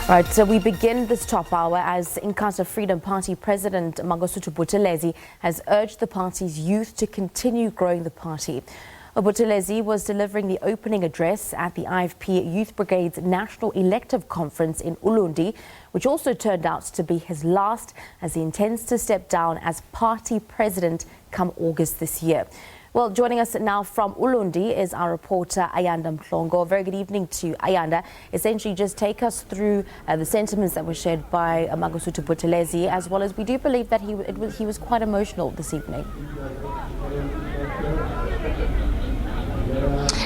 Right, so we begin this top hour as Inkatha Freedom Party President Mangosuthu Buthelezi has urged the party's youth to continue growing the party. Buthelezi was delivering the opening address at the IFP Youth Brigade's National Elective Conference in Ulundi, which also turned out to be his last, as he intends to step down as party president come August this year. Well, joining us now from Ulundi is our reporter Ayanda Mhlongo. Very good evening to Ayanda. Essentially, just take us through the sentiments that were shared by Mangosuthu Buthelezi, as well as we do believe that he was quite emotional this evening.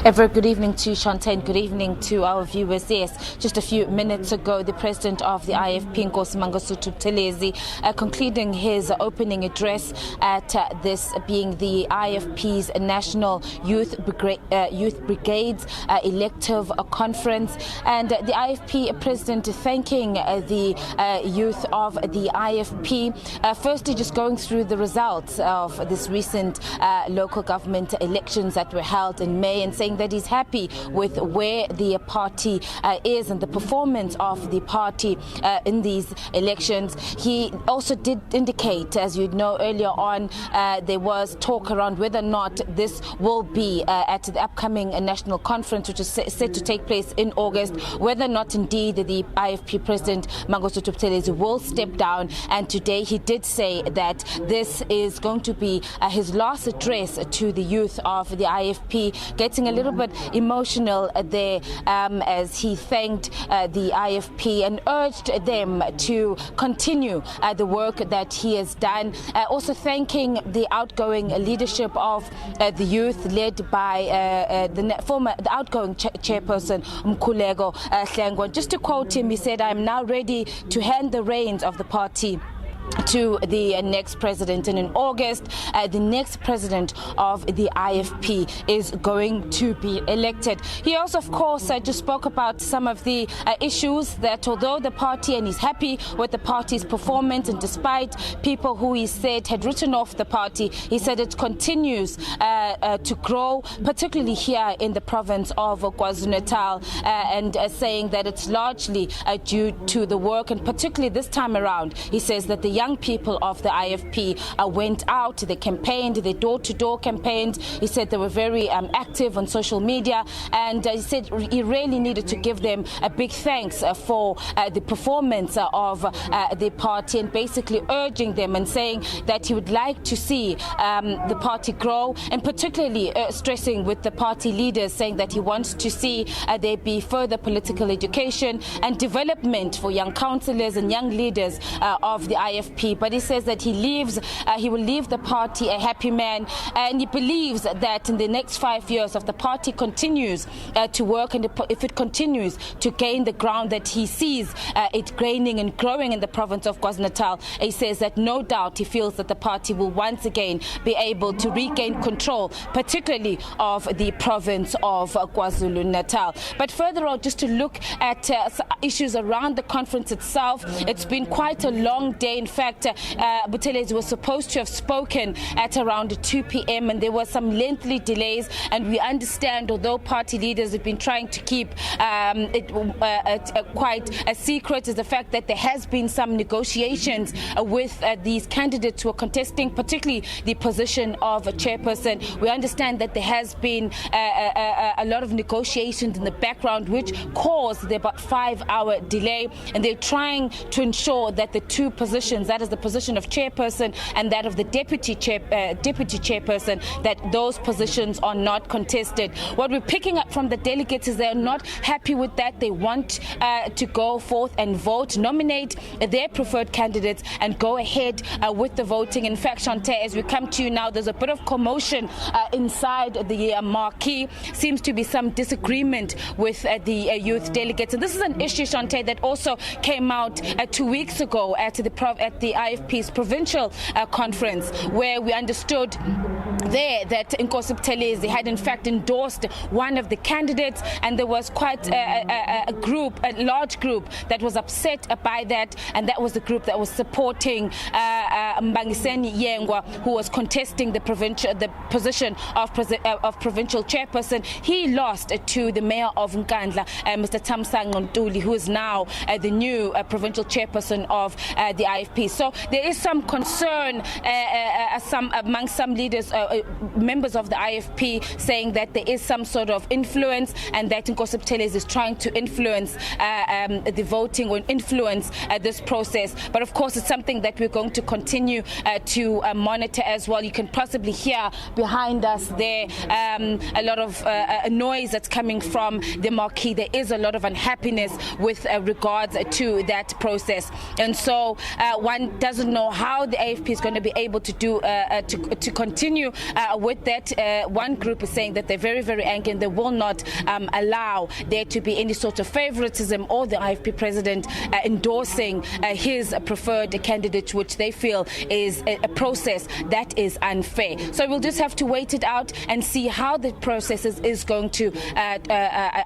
A very good evening to Shantae, good evening to our viewers. Yes, just a few minutes ago, the president of the IFP, Mangosuthu Buthelezi, concluding his opening address at this being the IFP's National Youth Brigade's Elective Conference. And the IFP president thanking the youth of the IFP. Firstly, just going through the results of this recent local government elections that were held in May, and saying that he's happy with where the party is and the performance of the party in these elections. He also did indicate, as you know, earlier on, there was talk around whether or not this will be at the upcoming national conference, which is set to take place in August, whether or not indeed the IFP president Mangosuthu Buthelezi will step down. And today he did say that this is going to be his last address to the youth of the IFP, getting a little bit emotional there as he thanked the IFP and urged them to continue the work that he has done. Also thanking the outgoing leadership of the youth, led by the outgoing chairperson Mkhuleko Hlengwa. Just to quote him, he said, "I am now ready to hand the reins of the party to the next president, and in August the next president of the IFP is going to be elected." He also, of course, just spoke about some of the issues that, although the party, and he's happy with the party's performance, and despite people who he said had written off the party, he said it continues to grow, particularly here in the province of KwaZulu-Natal, and saying that it's largely due to the work, and particularly this time around, he says that the young people of the IFP went out, they campaigned, they door-to-door campaigned. He said they were very active on social media, and he said he really needed to give them a big thanks for the performance of the party, and basically urging them and saying that he would like to see the party grow, and particularly stressing with the party leaders, saying that he wants to see there be further political education and development for young councillors and young leaders of the IFP. But he says that he will leave the party a happy man, and he believes that in the next 5 years, if the party continues to work, and if it continues to gain the ground that he sees it gaining and growing in the province of KwaZulu-Natal, he says that no doubt he feels that the party will once again be able to regain control, particularly of the province of KwaZulu-Natal. But further on, just to look at issues around the conference itself, it's been quite a long day. In fact, Buthelezi was supposed to have spoken at around 2 p.m. and there were some lengthy delays, and we understand, although party leaders have been trying to keep it quite a secret, is the fact that there has been some negotiations with these candidates who are contesting, particularly the position of a chairperson. We understand that there has been a lot of negotiations in the background, which caused the about 5-hour delay, and they're trying to ensure that the two positions, that is the position of chairperson and that of the deputy chairperson, that those positions are not contested. What we're picking up from the delegates is they're not happy with that. They want to go forth and vote, nominate their preferred candidates, and go ahead with the voting. In fact, Shantae, as we come to you now, there's a bit of commotion inside the marquee. Seems to be some disagreement with the youth delegates, and this is an issue, Shantae, that also came out 2 weeks ago at the IFP's provincial conference, where we understood there that Inkatha Buthelezi had in fact endorsed one of the candidates, and there was quite a large group that was upset by that, and that was the group that was supporting Mbangiseni Yengwa, who was contesting the position of provincial chairperson. He lost to the mayor of Nkandla, Mr. Thamsanqa Ntuli, who is now the new provincial chairperson of the IFP. So there is some concern among some leaders, members of the IFP, saying that there is some sort of influence and that Inkatha Buthelezi is trying to influence the voting or influence this process. But of course, it's something that we're going to continue to monitor as well. You can possibly hear behind us there a lot of noise that's coming from the marquee. There is a lot of unhappiness with regards to that process, and so one doesn't know how the AFP is going to be able to do to continue with that. One group is saying that they're very, very angry and they will not allow there to be any sort of favoritism or the IFP president endorsing his preferred candidate, which they feel is a process that is unfair. So we'll just have to wait it out and see how the process is going to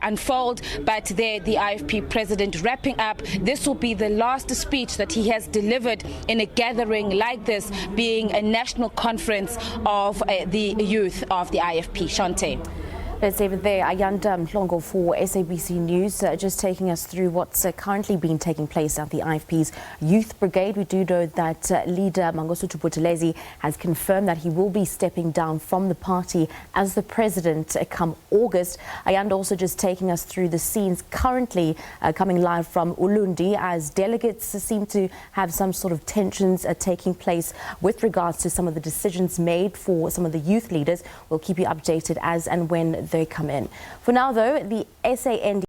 unfold. But there, the IFP president wrapping up. This will be the last speech that he has delivered in a gathering like this, being a national conference of the youth of the IFP. Shante. Let's leave it there. Ayanda Mhlongo for SABC News, just taking us through what's currently been taking place at the IFP's Youth Brigade. We do know that leader Mangosuthu Buthelezi has confirmed that he will be stepping down from the party as the president come August. Ayanda also just taking us through the scenes currently coming live from Ulundi, as delegates seem to have some sort of tensions taking place with regards to some of the decisions made for some of the youth leaders. We'll keep you updated as and when they come in. For now, though, the SAND